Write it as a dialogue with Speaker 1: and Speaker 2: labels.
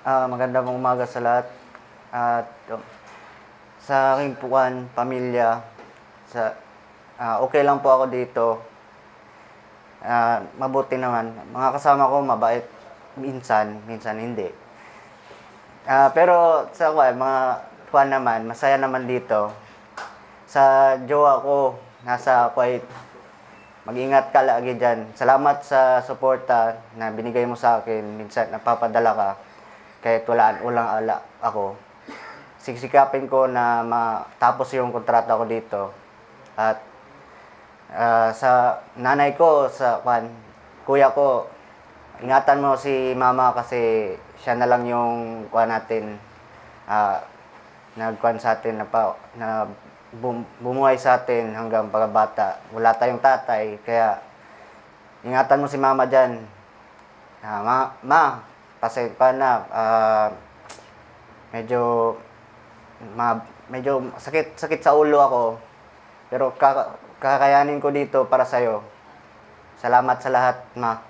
Speaker 1: Magandang umaga sa lahat. At sa aking pamilya, okey lang po ako dito. Mabuti naman. Mga kasama ko mabait, minsan, minsan hindi. Pero sa mga naman, masaya naman dito. Sa jowa ko, nasa Kuwait. Mag-ingat ka lagi diyan. Salamat sa suporta na binigay mo sa akin. Minsan napapadala ka kahit walang ala ako. Sisikapin ko na matapos yung kontrata ko dito. At sa nanay ko, kuya ko, ingatan mo si mama kasi siya na lang yung natin, nagkuhan sa atin na bumuhay sa atin hanggang pagkabata. Wala tayong tatay, kaya ingatan mo si mama dyan. Pasensya na, medyo sakit sa ulo ako, pero kakayanin ko dito para sa'yo. Salamat sa lahat, ma.